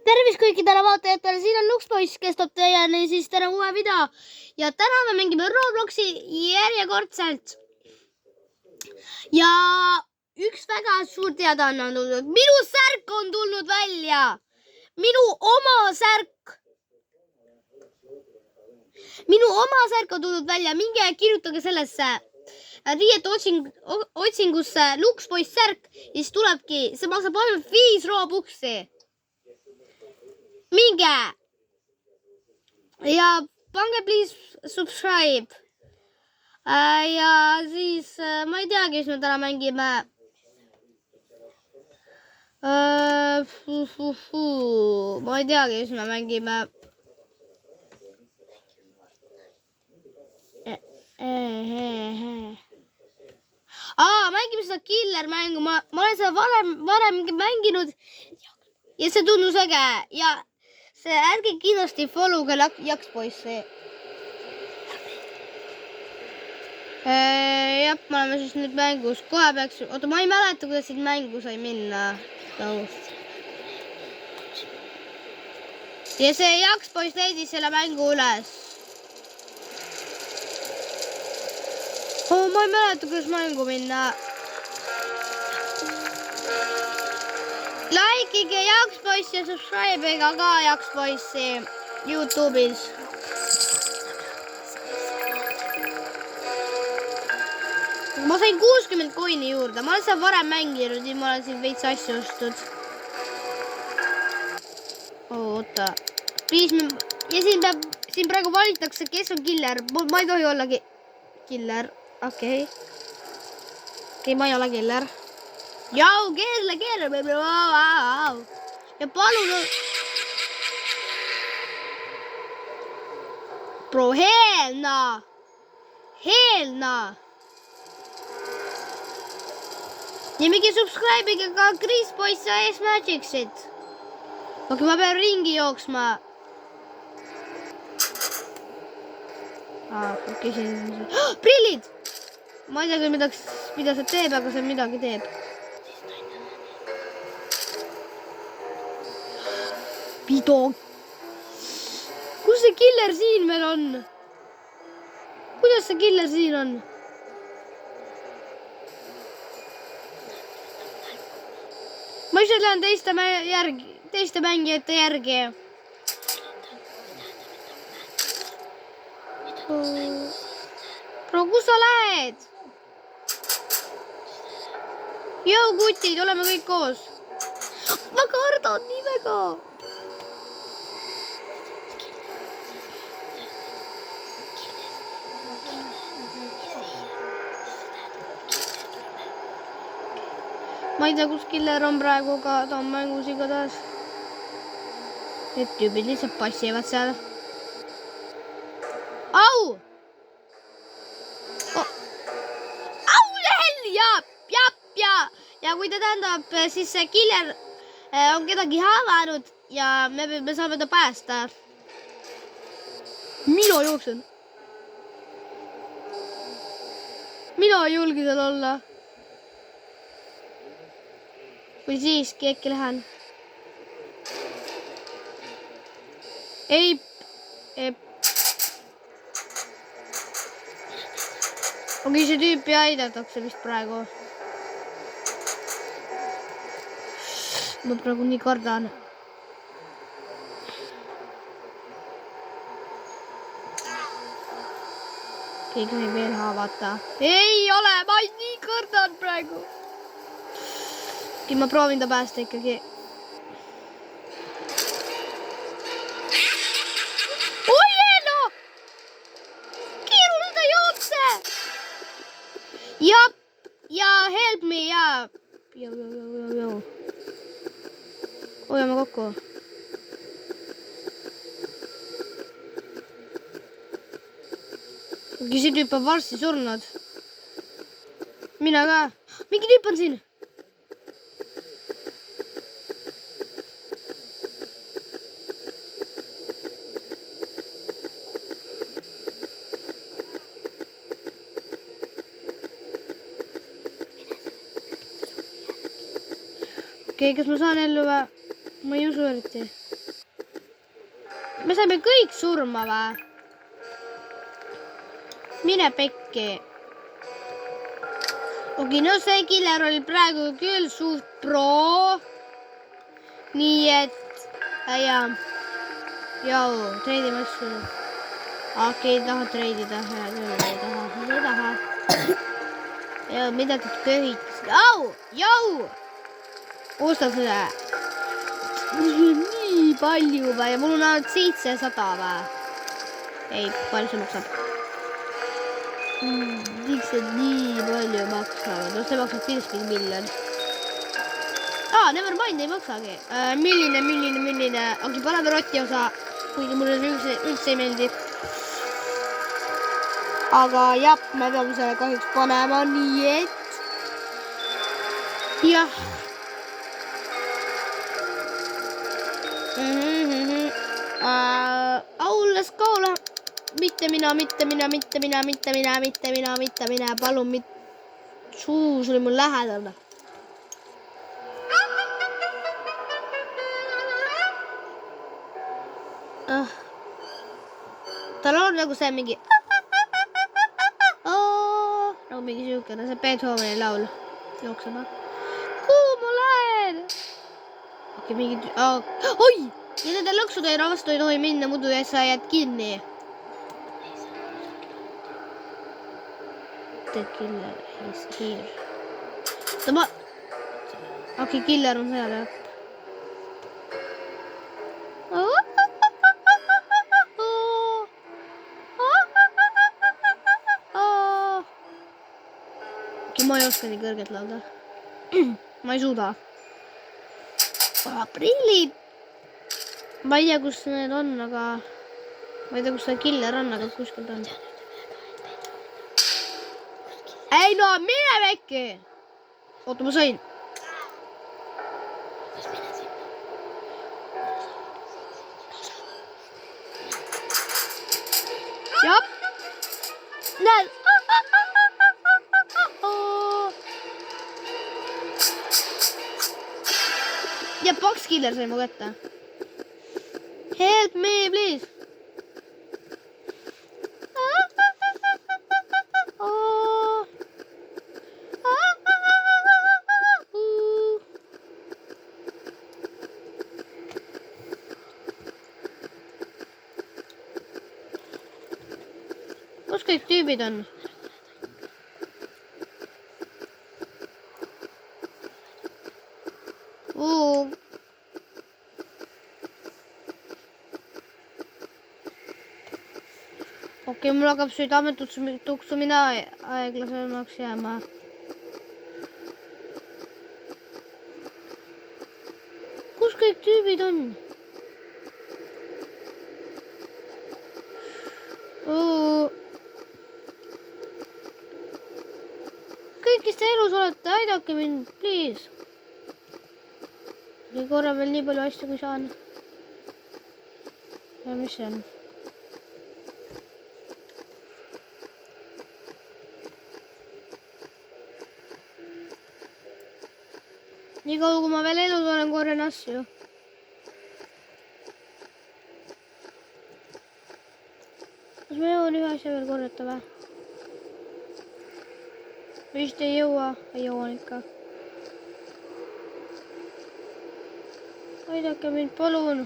Tervis kõikidele vaatajatele, siin on Lukspoiss, kes toob teieni siis täna uue video. Ja täna me mängime Robloxi järjekordselt. Ja üks väga suur teadaanne on tulnud. Minu särk on tulnud välja. Minu oma särk. Minu oma särk on tulnud välja. Minge kirjutage sellesse riiet otsingusse Lukspoiss särk. Ja siis tulebki, see maksab ainult 5 Robuxi. Minge ja pange please subscribe. Ja siis ma ei teagi, mis me täna mängime. Ma ei teagi, mis me mängime. Mängime seda killer mängu. Ma olen seda varem mänginud ja see tundus äge ja see ärge kindlasti followge Lukspoissi. Jah, me oleme siis nüüd mängus. Kohe peaks... Oota, ma ei mäleta, kuidas siit mängu sai minna. Ja see Lukspoiss leidis selle mängu üles. Ma ei mäleta, kuidas mängu minna. Likeige Lukspoissi ja subscribe'iga ka Lukspoissi YouTube'is. Ma sain 60 coin'i juurde. Ma olen seda varem mänginud ja ma olen siin veits asju ostud. Oota. Ja siin praegu valitakse, kes on killer. Ma ei tohi olla killer. Okei, ma ei ole killer. Jau, kelle. Ja palun. Bro, helna. Ja mingi subscribe'iga ka Chris-Poiss ja S-Magicsit. Okei, ma pean ringi jooksma. Okei, siin on prillid. Ma ei tea küll, mida see teeb, aga see midagi teeb. Pido. Kus see killer siin meil on? Kuidas see killer siin on? Ma ise lähen teiste mängijate järgi. Bro, kus sa lähed? Jõu, kutid, oleme kõik koos. Ma kardan nii väga. Ma ei tea, kus killer on praegu, aga ta on mängus igatahes. Need tüübid lihtsalt passivad seal. Au! Ja kui ta tähendab, siis see killer on kedagi haavanud ja me saame ta päästa. Mina jooksen. Mina ei julgi seal olla. Või siiski äkki lähen. Ei. Okei, see tüüpi aidatakse vist praegu. Ma praegu nii kardan. Keegi võib veel haavata. Ei ole, ma nii kardan praegu. Okei, ma proovin ta päästa ikkagi. Oi, no! Keerule ta jookse! Ja help me, ja. Jau. Hoiame kokku. See tüüp on varsti surnud. Mina ka. Mingi tüüp on siin. Okei, kas ma saan ellu või? Ma ei usu eriti. Me saime kõik surma või? Mine pekki. Okei, no see killer oli praegu küll suht pro. Nii et... jaa. Jau, treidime asju. Okei, taha treidida. Ei taha. Jau, mida te köhid? Jau! Osta seda. Nii palju või? Ja mul on ainult 700 või? Ei, palju see maksab? Miks see nii palju maksavad? No see maksab 50 miljon. Never mind, ei maksagi. Milline. Okei, paneme rotti osa, kuigi mulle üldse ei meeldi. Aga jah, me peame selle kahjuks panema nii, et... jah. Aules kaula. Mitte mina. Palun, suus oli mul lähedal. Tal on nagu see mingi... nagu mingi siukene, see Beethoveni laul. Jooksema. Kuhu ma lähen? Okei, mingi... oi! Ja nende lõksude vastu ei tohi minna, muidu sa jääd kinni. The killer is here. Okei, killer on seal, jah. Ma ei oska nii kõrget laulda. Ma ei suuda. Prillid. Ma ei tea, kus need on, aga... ma ei tea, kus see killer on, aga kuskilt on. Ei no, mine vekki! Oota, ma sain. Jah. Näed. Ja box killer sai mu kätte. Help me, please. Kus kõik tüübid on? Okei, mul hakkab südame tuksumine aeglasemaks jääma. Kus kõik tüübid on? Kõik, kes te elus olete, aidake mind, please. Ja korra veel nii palju asju, kui saan. Ja mis see on? Nii kaua, kui ma veel elus olen, korjan asju. Kas ma jõuan ühe asja veel korjata või? Vist ei jõua. Ei jõuan ikka. Aidake mind, palun.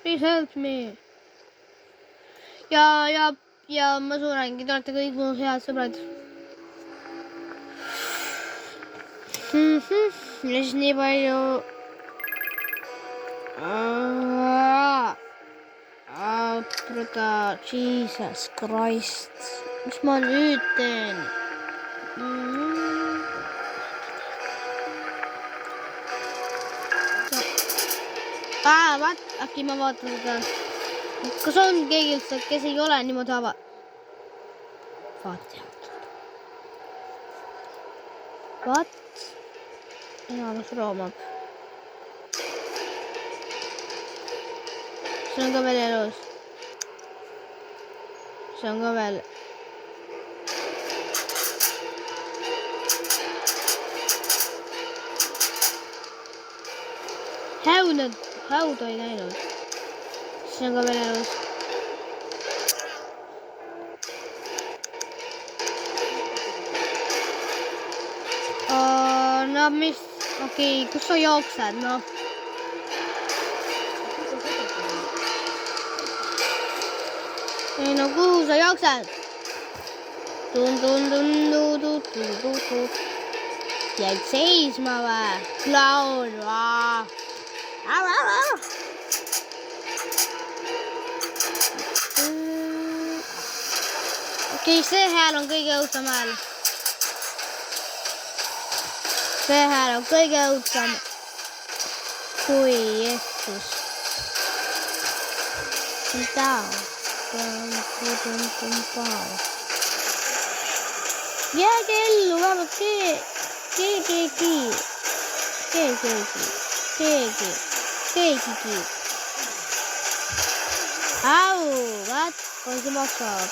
Please help me. Ja ma suurengi. Te olete kõik mu head sõbrad. Ja siis nii palju... Jesus Christ. Mis ma nüüd teen? Äkki ma vaatan seda. Kas on keegi üldse, kes ei ole niimoodi vaatjad? What? Enamus roomab. See on ka veel elus. See on ka veel. Häuda ei näinud. See on ka veel elus. No mis... Okei, kus sa jooksed, no? Ei, no kuhu sa jooksed? Jäid seisma või? Klaun, Okei, see hääl on kõige õudsam hääl. See hääl on kõige õudsam. Kui Jeesus. Jääge ellu, vähemalt keegi. Au, vaat, on see maksab.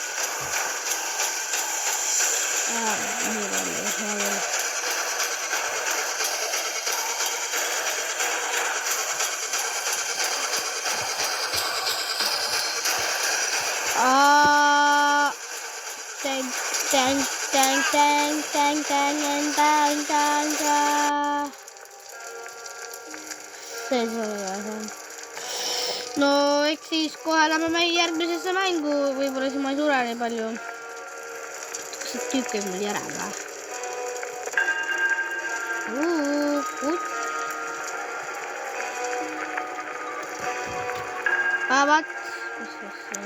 No eks siis kohe lähme meie järgmisesse mängu, võib-olla siis ma ei sure nii palju. Kas see tüüp käib mul järel või? Vaat, mis see?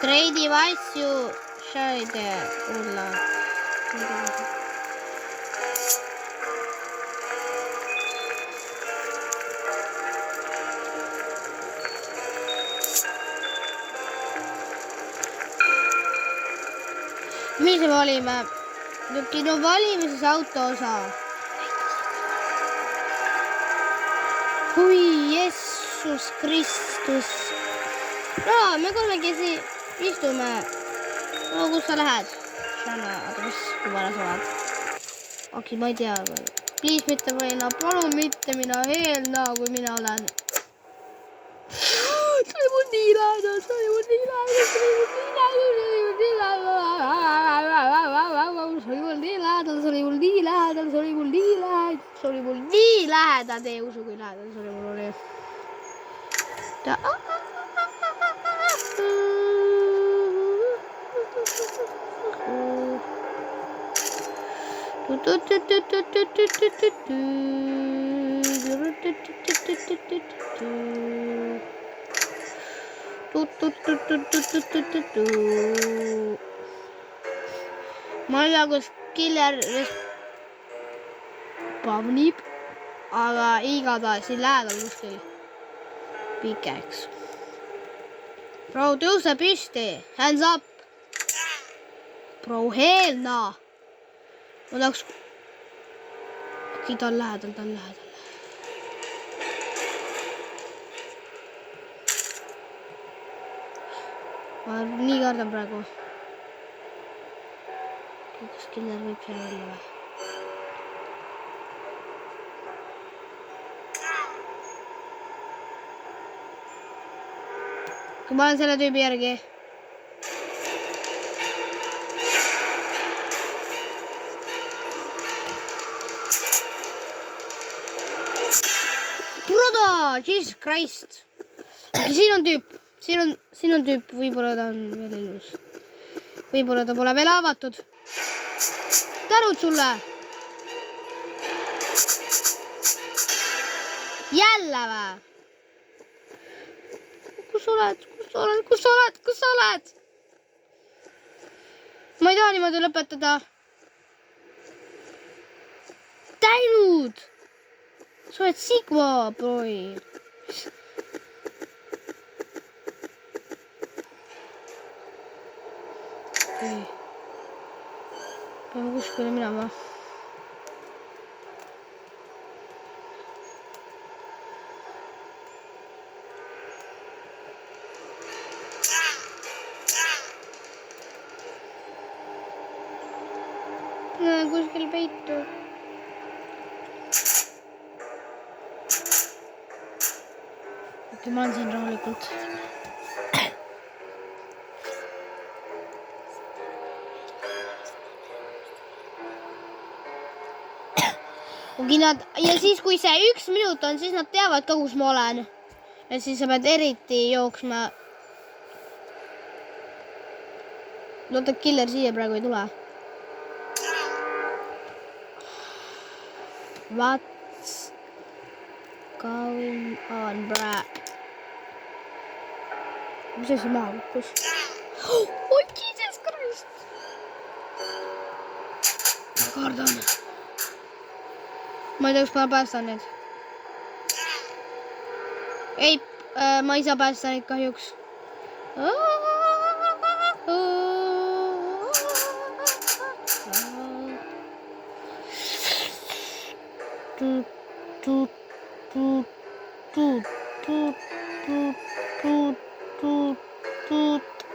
Treidime asju, saide olla. Mis me valime? No valime siis auto osa. Kui Jeesus Kristus. No, me kolmekesi istume. No, kus sa lähed? Shana, aga mis kui vara sa oled? Okei, ma ei tea. Please mitte võina, palun mitte mina heelna, kui mina olen. See oli mul nii lähedal, Te ei usu, kui lähedal see oli mul oli. Ma ei tea, kus killer pavnib, aga igatahes siin lähedal kuskil pikeks. Proua tõuse püsti, hands up. Proua Helna. Ma tahaks... Okei, ta on lähedal. Ma nii kardan praegu. Kas killer võib seal olla või? Kui ma olen selle tüübi järgi. Broda! Jesus Christ! Siin on tüüp. Siin on tüüp. Võib-olla ta on veel elus. Võib-olla ta pole veel avatud. Tänud sulle! Jälle või? Kus sa oled? Ma ei taha niimoodi lõpetada. Tänud! Sa oled Sigma, boi. Okei. Peame kuskile minema. Kuskil peitu. ma olen siin rahulikult. Ja siis, kui see 1 minut on, siis nad teavad ka, kus ma olen. Ja siis sa pead eriti jooksma. Loota, killer siia praegu ei tule. What's going on, bra? Mis asi maha kukkus? Oh, Jesus Christ! Ma kardan. Ma ei tea, kus ma päästan neid. Ei, ma ei saa päästa neid kahjuks.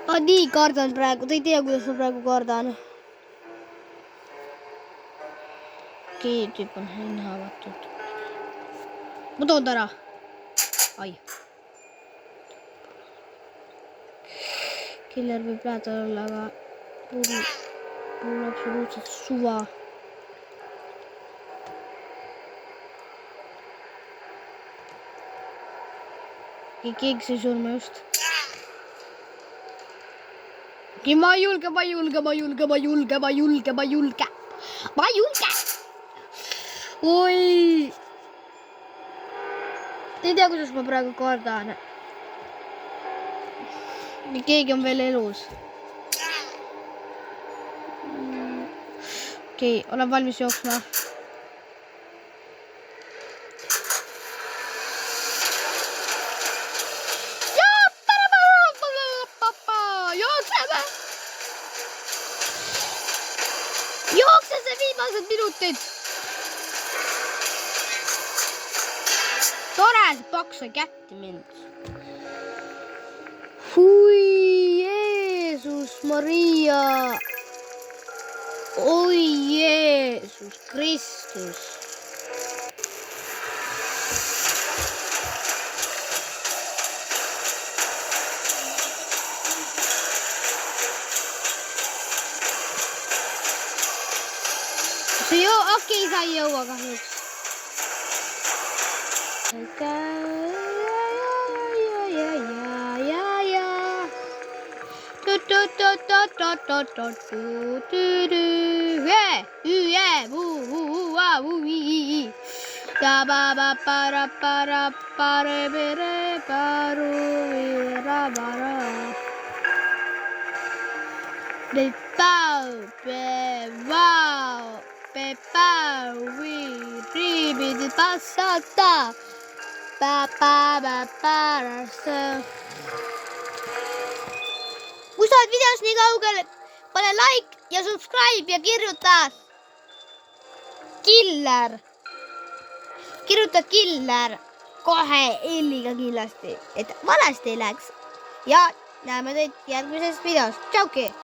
Ma nii kardan praegu, te ei tea, kuidas ma praegu kardan. Tüüp on haavatud. Ma toon ta ära. Ai. Killer võib lähedal olla, aga mul on absoluutselt suva. Keegi sai surma just. Ma julge. Oi! Ei tea, kuidas ma praegu kardan. Keegi on veel elus. Okei, olen valmis jooksma. Jookse see viimased minutid. Tore, see paks sai kätte mind. Fui, Jeesus Maria. Oi, Jeesus Kristus. Okei, sa ei jõua kahjuks. Passata. Kui sa oled videos nii kaugel, pane like ja subscribe ja kirjuta killer. Kirjuta killer kohe L-iga kindlasti, et valesti ei läheks. Ja näeme teid järgmises videos. Tšauki!